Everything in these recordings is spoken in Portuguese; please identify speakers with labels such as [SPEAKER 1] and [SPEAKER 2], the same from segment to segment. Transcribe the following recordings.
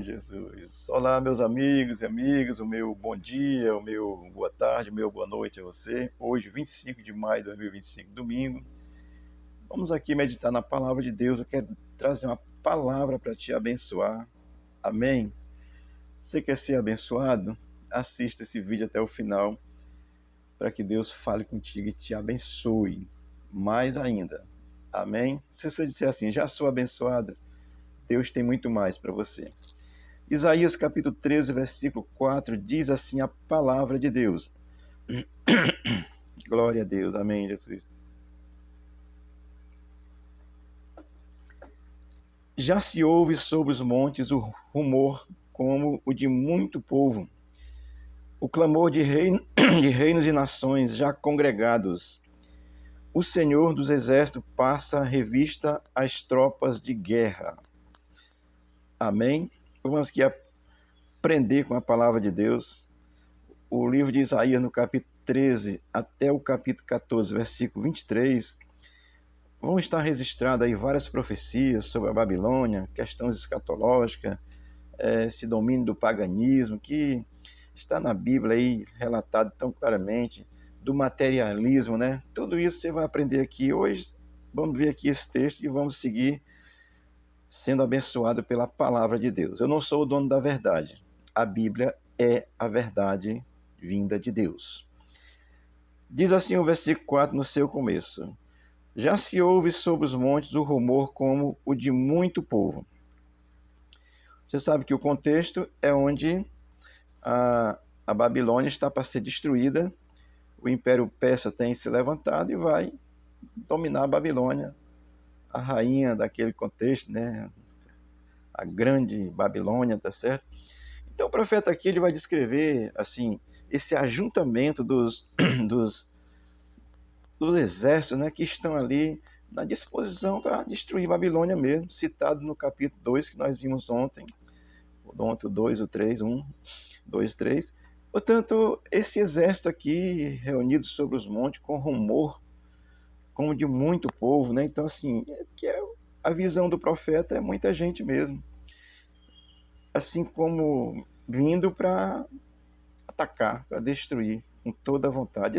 [SPEAKER 1] Jesus. Olá, meus amigos e amigas, o meu bom dia, o meu boa tarde, o meu boa noite a você. Hoje, 25 de maio de 2025, domingo, vamos aqui meditar na palavra de Deus. Eu quero trazer uma palavra para te abençoar. Amém? Você quer ser abençoado? Assista esse vídeo até o final para que Deus fale contigo e te abençoe mais ainda. Amém? Se você disser assim, já sou abençoado, Deus tem muito mais para você. Isaías capítulo 13, versículo 4, diz assim a palavra de Deus. Glória a Deus, amém, Jesus. Já se ouve sobre os montes o rumor como o de muito povo, o clamor de, de reinos e nações já congregados. O Senhor dos Exércitos passa a revista às tropas de guerra. Amém? Vamos aqui aprender com a palavra de Deus. O livro de Isaías, no capítulo 13 até o capítulo 14, versículo 23, vão estar registradas aí várias profecias sobre a Babilônia, questões escatológicas, esse domínio do paganismo, que está na Bíblia aí relatado tão claramente, do materialismo, né? Tudo isso você vai aprender aqui hoje. Vamos ver aqui esse texto e vamos seguir sendo abençoado pela palavra de Deus. Eu não sou o dono da verdade. A Bíblia é a verdade vinda de Deus. Diz assim o versículo 4 no seu começo: já se ouve sobre os montes o rumor como o de muito povo. Você sabe que o contexto é onde a Babilônia está para ser destruída, o Império Persa tem se levantado e vai dominar a Babilônia, a rainha daquele contexto, né? A grande Babilônia, tá certo? Então o profeta aqui ele vai descrever assim esse ajuntamento dos, dos exércitos, né, que estão ali na disposição para destruir Babilônia mesmo, citado no capítulo 2 que nós vimos ontem, o 2, o 3, 1, 2, 3. Portanto, esse exército aqui reunido sobre os montes com rumor, como de muito povo, né? Então, assim, a visão do profeta é muita gente mesmo, assim como vindo para atacar, para destruir com toda a vontade.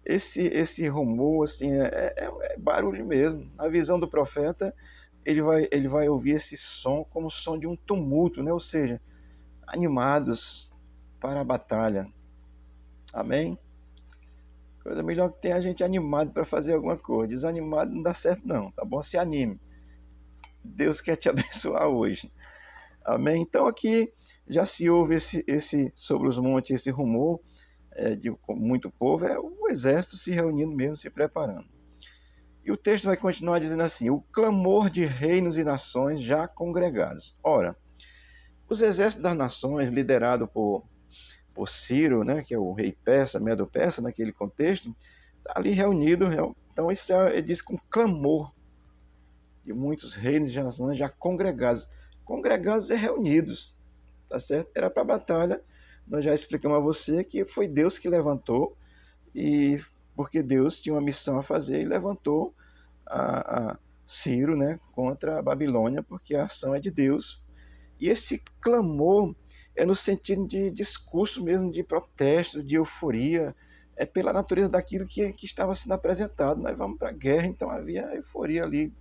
[SPEAKER 1] Esse rumor, assim, é barulho mesmo. A visão do profeta, ele vai ouvir esse som como o som de um tumulto, né? Ou seja, animados para a batalha. Amém? Coisa melhor que tem a gente animado para fazer alguma coisa. Desanimado não dá certo não, tá bom? Se anime. Deus quer te abençoar hoje. Amém? Então aqui já se ouve esse sobre os montes, esse rumor de muito povo, é o exército se reunindo mesmo, se preparando. E o texto vai continuar dizendo assim: o clamor de reinos e nações já congregados. Ora, os exércitos das nações, liderados por Ciro, né, que é o rei persa, Medo-Persa, naquele contexto, está ali reunido. Então, isso ele diz com clamor de muitos reinos e nações já congregados. Congregados é reunidos, tá certo? Era para a batalha. Nós já explicamos a você que foi Deus que levantou, e porque Deus tinha uma missão a fazer e levantou a Ciro, né, contra a Babilônia, porque a ação é de Deus. E esse clamor é no sentido de discurso mesmo, de protesto, de euforia, é pela natureza daquilo que estava sendo apresentado. Nós vamos para a guerra, então havia euforia ali,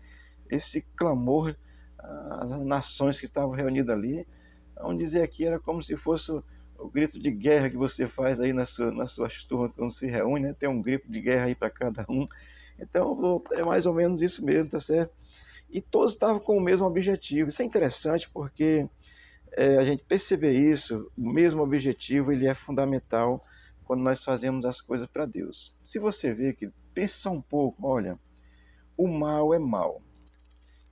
[SPEAKER 1] esse clamor, as nações que estavam reunidas ali. Vamos dizer aqui, era como se fosse o grito de guerra que você faz aí nas suas turmas quando se reúne, né? Tem um grito de guerra aí para cada um. Então é mais ou menos isso mesmo, tá certo? E todos estavam com o mesmo objetivo. Isso é interessante porque a gente perceber isso, o mesmo objetivo, ele é fundamental quando nós fazemos as coisas para Deus. Se você vê que, pensa um pouco, olha, o mal é mal.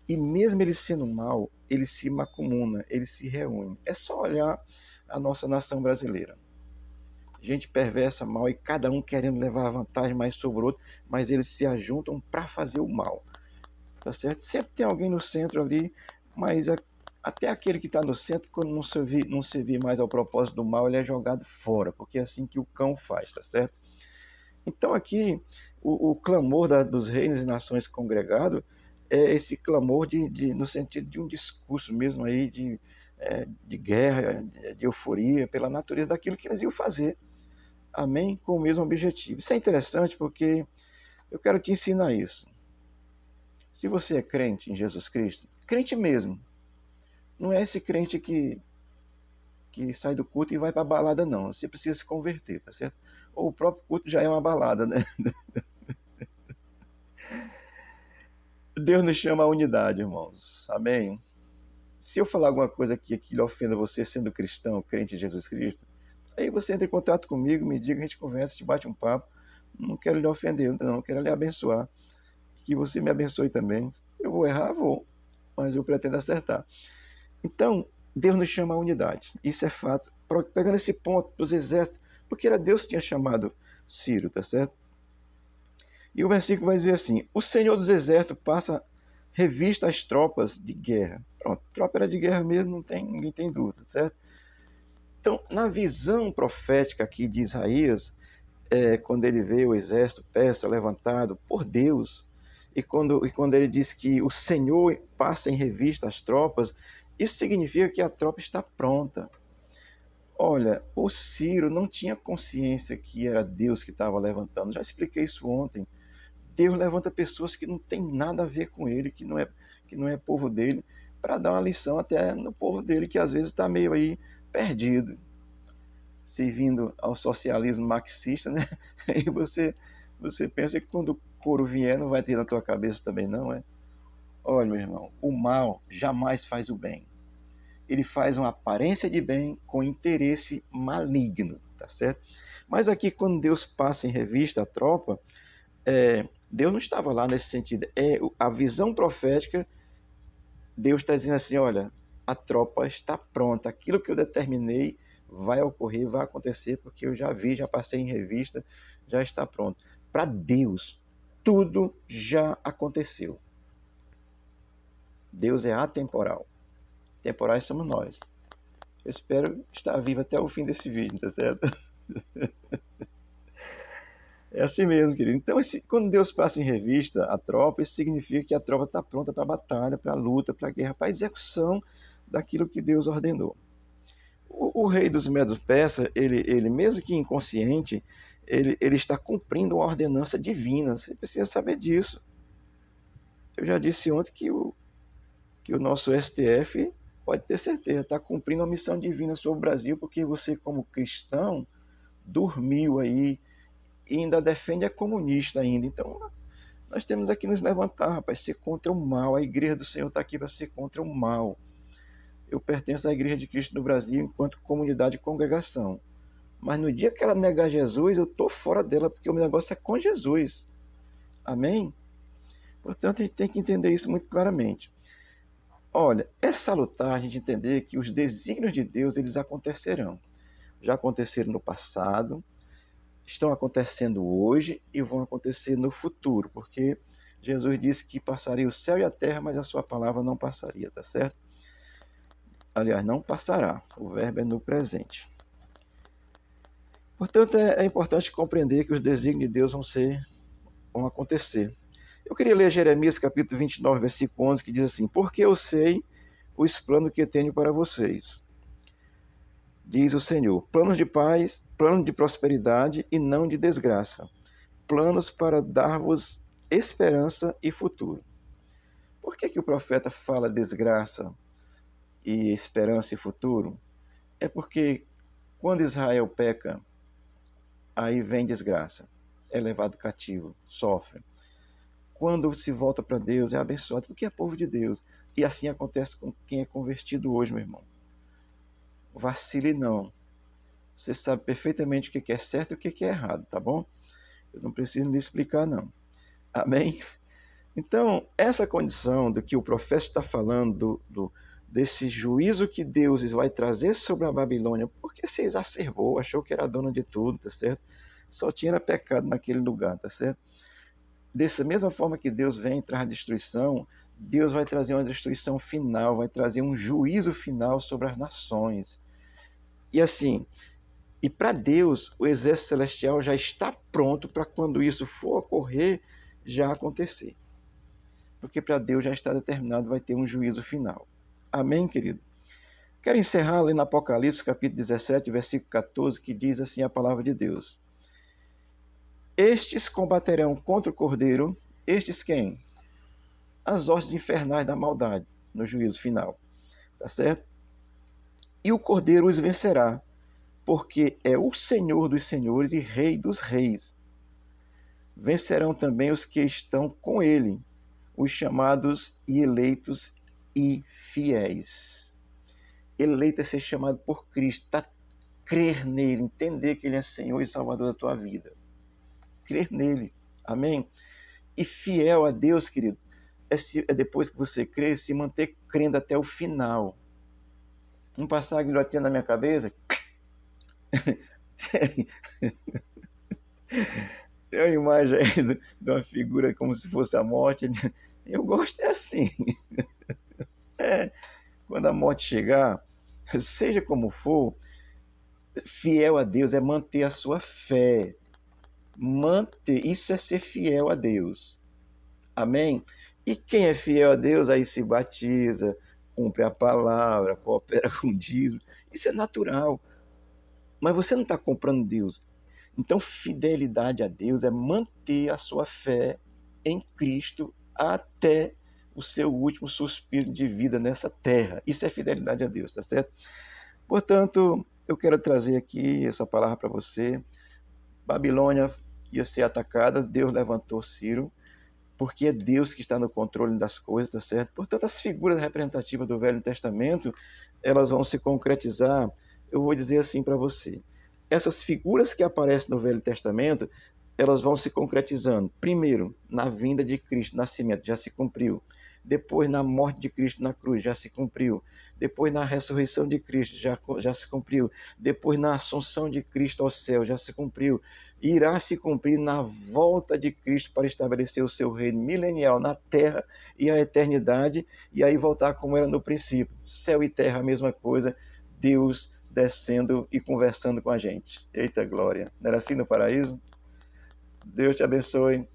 [SPEAKER 1] E mesmo ele sendo mal, ele se macumuna, ele se reúne. É só olhar a nossa nação brasileira. Gente perversa, mal, e cada um querendo levar vantagem mais sobre o outro, mas eles se ajuntam para fazer o mal. Tá certo? Sempre tem alguém no centro ali, mas até aquele que está no centro, quando não servir mais ao propósito do mal, ele é jogado fora, porque é assim que o cão faz, tá certo? Então aqui, o clamor dos reinos e nações congregados é esse clamor no sentido de um discurso mesmo aí, de guerra, de euforia, pela natureza daquilo que eles iam fazer. Amém? Com o mesmo objetivo. Isso é interessante porque eu quero te ensinar isso. Se você é crente em Jesus Cristo, crente mesmo, não é esse crente que sai do culto e vai para a balada, não. Você precisa se converter, tá certo? Ou o próprio culto já é uma balada, né? Deus nos chama à unidade, irmãos. Amém? Se eu falar alguma coisa aqui que lhe ofenda você sendo cristão, crente em Jesus Cristo, aí você entra em contato comigo, me diga, a gente conversa, a gente bate um papo. Não quero lhe ofender, não, quero lhe abençoar. Que você me abençoe também. Eu vou errar, vou, mas eu pretendo acertar. Então, Deus nos chama à unidade. Isso é fato. Pegando esse ponto dos exércitos, porque era Deus que tinha chamado Ciro, tá certo? E o versículo vai dizer assim: o Senhor dos Exércitos passa revista às tropas de guerra. Pronto, tropa era de guerra mesmo, ninguém tem dúvida, certo? Então, na visão profética aqui de Isaías, quando ele vê o exército persa levantado por Deus, e quando ele diz que o Senhor passa em revista as tropas, isso significa que a tropa está pronta. Olha, o Ciro não tinha consciência que era Deus que estava levantando. Já expliquei isso ontem. Deus levanta pessoas que não tem nada a ver com ele, que não é povo dele, para dar uma lição até no povo dele, que às vezes está meio aí perdido, servindo ao socialismo marxista, né? E você pensa que quando o couro vier não vai ter na tua cabeça também, não é? Olha, meu irmão, o mal jamais faz o bem. Ele faz uma aparência de bem com interesse maligno, tá certo? Mas aqui, quando Deus passa em revista a tropa, Deus não estava lá nesse sentido. A visão profética, Deus está dizendo assim, olha, a tropa está pronta, aquilo que eu determinei vai ocorrer, vai acontecer, porque eu já vi, já passei em revista, já está pronto. Para Deus, tudo já aconteceu. Deus é atemporal. Temporais somos nós. Eu espero estar vivo até o fim desse vídeo, tá certo? É assim mesmo, querido. Então, quando Deus passa em revista a tropa, isso significa que a tropa está pronta para a batalha, para a luta, para a guerra, para a execução daquilo que Deus ordenou. O rei dos Medos Persas, ele mesmo que inconsciente, ele está cumprindo uma ordenança divina. Você precisa saber disso. Eu já disse ontem que o nosso STF pode ter certeza, está cumprindo a missão divina sobre o Brasil, porque você, como cristão, dormiu aí e ainda defende a comunista ainda. Então, nós temos aqui nos levantar, rapaz, ser contra o mal. A igreja do Senhor está aqui para ser contra o mal. Eu pertenço à Igreja de Cristo do Brasil enquanto comunidade e congregação. Mas no dia que ela negar Jesus, eu estou fora dela, porque o meu negócio é com Jesus. Amém? Portanto, a gente tem que entender isso muito claramente. Olha, é salutar a gente entender que os desígnios de Deus, eles acontecerão. Já aconteceram no passado, estão acontecendo hoje e vão acontecer no futuro, porque Jesus disse que passaria o céu e a terra, mas a sua palavra não passaria, tá certo? Aliás, não passará, o verbo é no presente. Portanto, é importante compreender que os desígnios de Deus vão acontecer. Eu queria ler Jeremias capítulo 29, versículo 11, que diz assim: porque eu sei os planos que tenho para vocês, diz o Senhor, planos de paz, planos de prosperidade e não de desgraça, planos para dar-vos esperança e futuro. Por que o profeta fala desgraça e esperança e futuro? É porque quando Israel peca, aí vem desgraça, é levado cativo, sofre. Quando se volta para Deus, é abençoado, porque é povo de Deus. E assim acontece com quem é convertido hoje, meu irmão. Vacile não. Você sabe perfeitamente o que é certo e o que é errado, tá bom? Eu não preciso lhe explicar, não. Amém? Então, essa condição do que o profeta está falando, desse juízo que Deus vai trazer sobre a Babilônia, porque se exacerbou, achou que era dona de tudo, tá certo? Só tinha pecado naquele lugar, tá certo? Dessa mesma forma que Deus vem trazer destruição, Deus vai trazer uma destruição final, vai trazer um juízo final sobre as nações. E assim, e para Deus, o exército celestial já está pronto para quando isso for ocorrer, já acontecer. Porque para Deus já está determinado, vai ter um juízo final. Amém, querido? Quero encerrar ali no Apocalipse, capítulo 17, versículo 14, que diz assim a palavra de Deus. Estes combaterão contra o Cordeiro, estes quem? As hostes infernais da maldade, no juízo final, tá certo? E o Cordeiro os vencerá, porque é o Senhor dos senhores e Rei dos reis. Vencerão também os que estão com ele, os chamados e eleitos e fiéis. Eleito é ser chamado por Cristo, tá? Crer nele, entender que ele é Senhor e Salvador da tua vida. Crer nele, amém? E fiel a Deus, querido, é depois que você crê, se manter crendo até o final. Um passagem que eu tinha na minha cabeça, tem uma imagem aí de uma figura como se fosse a morte. Eu gosto é assim. É, quando a morte chegar, seja como for, fiel a Deus é manter a sua fé. Manter, isso é ser fiel a Deus. Amém? E quem é fiel a Deus, aí se batiza, cumpre a palavra, coopera com o dízimo. Isso é natural. Mas você não está comprando Deus. Então, fidelidade a Deus é manter a sua fé em Cristo até o seu último suspiro de vida nessa terra. Isso é fidelidade a Deus, tá certo? Portanto, eu quero trazer aqui essa palavra para você. Babilônia ia ser atacada, Deus levantou Ciro, porque é Deus que está no controle das coisas, tá certo? Portanto, as figuras representativas do Velho Testamento, elas vão se concretizar, eu vou dizer assim para você. Essas figuras que aparecem no Velho Testamento, elas vão se concretizando. Primeiro, na vinda de Cristo, nascimento, já se cumpriu. Depois, na morte de Cristo na cruz, já se cumpriu. Depois, na ressurreição de Cristo, já se cumpriu. Depois, na assunção de Cristo ao céu, já se cumpriu. Irá se cumprir na volta de Cristo para estabelecer o seu reino milenial na terra e a eternidade, e aí voltar como era no princípio. Céu e terra, a mesma coisa, Deus descendo e conversando com a gente. Eita glória! Não era assim no paraíso? Deus te abençoe.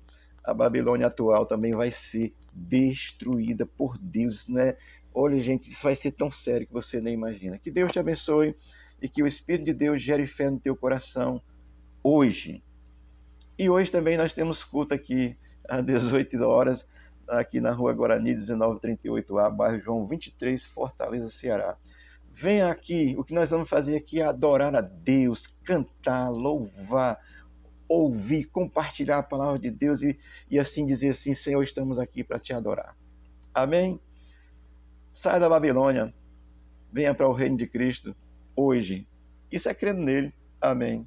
[SPEAKER 1] A Babilônia atual também vai ser destruída por Deus, né? Olha, gente, isso vai ser tão sério que você nem imagina. Que Deus te abençoe e que o Espírito de Deus gere fé no teu coração hoje. E hoje também nós temos culto aqui às 18 horas, aqui na Rua Guarani, 1938A, bairro João 23, Fortaleza, Ceará. Venha aqui, o que nós vamos fazer aqui é adorar a Deus, cantar, louvar, ouvir, compartilhar a palavra de Deus e assim dizer assim, Senhor, estamos aqui para te adorar. Amém? Saia da Babilônia, venha para o reino de Cristo hoje. Isso é crendo nele. Amém.